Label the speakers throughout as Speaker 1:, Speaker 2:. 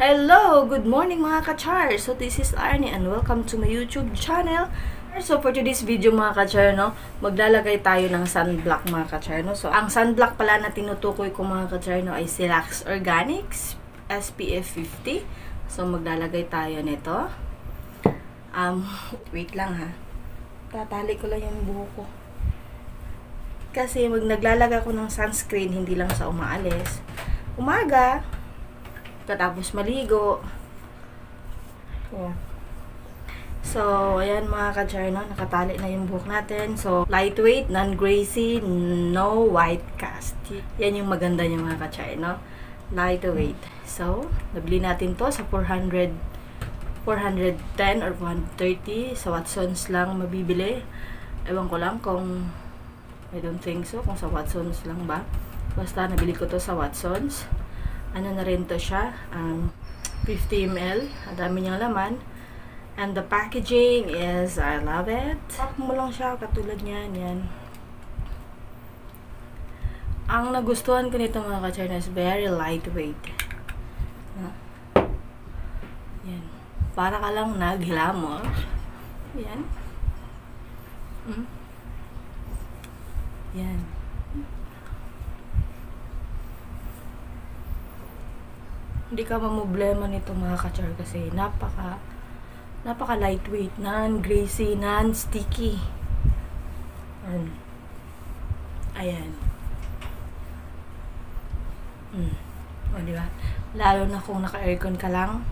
Speaker 1: Hello! Good morning mga ka-char! So this is Arnie and welcome to my YouTube channel. So for today's video mga ka-char, no, maglalagay tayo ng sunblock mga ka-char. No? So ang sunblock pala na tinutukoy ko mga ka-char, no, ay Silax Organics SPF 50. So maglalagay tayo nito. Wait lang ha. Tatali ko lang yung buhok ko. Kasi naglalagay ako ng sunscreen, hindi lang sa umaalis. Umaga, katapos maligo. Yeah. So, ayan mga ka-char, no? Nakatali na yung buhok natin. So, lightweight, non-greasy, no white cast. Yan yung maganda niya mga ka-char, no? Lightweight. So, nabili natin to sa 410 or 130. Sa Watsons lang mabibili. Ewan ko lang kung, I don't think so, kung sa Watsons lang ba. Basta nabili ko to sa Watsons. Ano na rin to siya, 50 ml, ang dami niyang laman, and the packaging is, I love it. Pack mo lang siya, katulad niyan, yan. Ang nagustuhan ko nito mga ka-char is very lightweight. Yan, para ka lang naghilamos. Yan. Yan. Hindi ka mamblema nito mga ka-char kasi napaka lightweight, non-greasy, non-sticky. Ayan. O diba? Lalo na kung naka-aircon ka lang,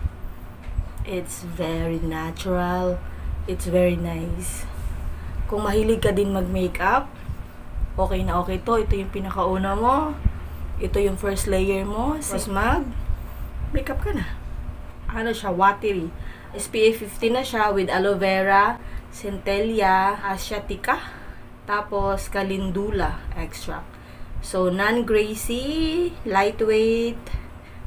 Speaker 1: it's very natural, it's very nice. Kung mahilig ka din mag-makeup, okay na okay to. Ito yung pinakauna mo, ito yung first layer mo, sis makeup ka na. Ano siya, watery. SPF 50 na siya with aloe vera, centella asiatica, tapos calendula extract. So, non-greasy, lightweight,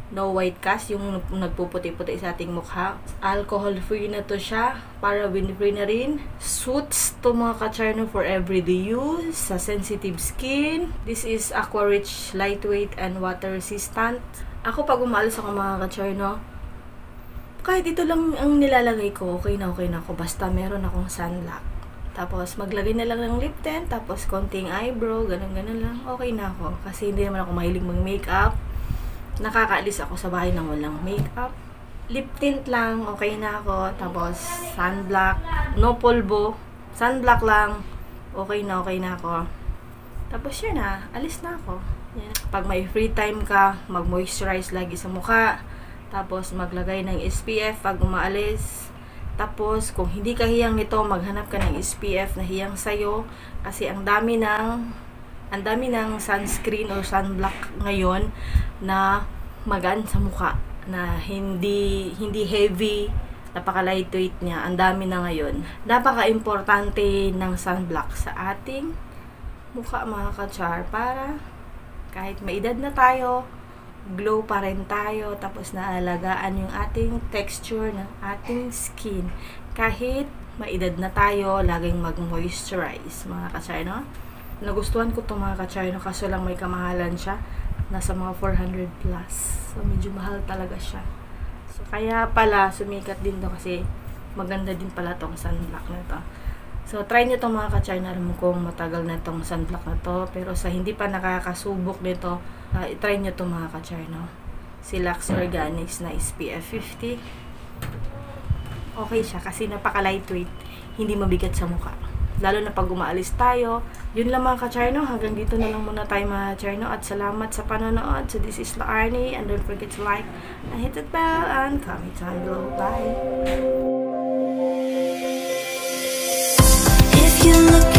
Speaker 1: no white cast, yung nagpuputi-puti sa ating mukha. Alcohol-free na to siya, paraben-free na rin. Suits to mga ka-char for everyday use, sa sensitive skin. This is aqua rich, lightweight, and water resistant. Ako pag umalis ako mga ka-char, no, kahit ito lang ang nilalagay ko, okay na ako. Basta meron akong sunblock. Tapos maglagay na lang ng lip tint, tapos konting eyebrow, ganun lang, okay na ako. Kasi hindi naman ako mahilig mag-makeup. Nakakaalis ako sa bahay nang walang makeup. Lip tint lang, okay na ako. Tapos sunblock, no polvo, sunblock lang, okay na ako. Tapos yun na, alis na ako. Yan. Pag may free time ka, mag-moisturize lagi sa mukha. Tapos maglagay ng SPF pag umaalis. Tapos kung hindi ka hiyang nito, maghanap ka ng SPF na hiyang sayo. Kasi ang dami ng sunscreen or sunblock ngayon na magaan sa mukha, na hindi heavy, napaka lightweight niya. Ang dami na ngayon. Napaka-importante ng sunblock sa ating mukha mga ka-char, para kahit may edad na tayo, glow pa rin tayo, tapos naalagaan yung ating texture ng ating skin. Kahit may edad na tayo, laging mag-moisturize mga ka-char, no? Nagustuhan ko itong mga ka-char, no? Kaso lang may kamahalan siya. Nasa mga 400 plus. So, medyo mahal talaga siya. So, kaya pala, sumikat din to kasi maganda din pala itong sunblock na to. So, try nyo itong mga ka-char, na alam mo kung matagal na itong sunblock na to. Pero sa hindi pa nakakasubok nito, try nyo itong mga ka-char, no? Silax Organics na SPF 50. Okay siya kasi napaka-lightweight. Hindi mabigat sa mukha. Lalo na pag umaalis tayo. Yun lang mga ka-char, no? Hanggang dito na lang muna tayo mga ka-char, no? At salamat sa panonood. So, this is Arnie. And don't forget to like and hit that bell and comment down below. Bye!
Speaker 2: You look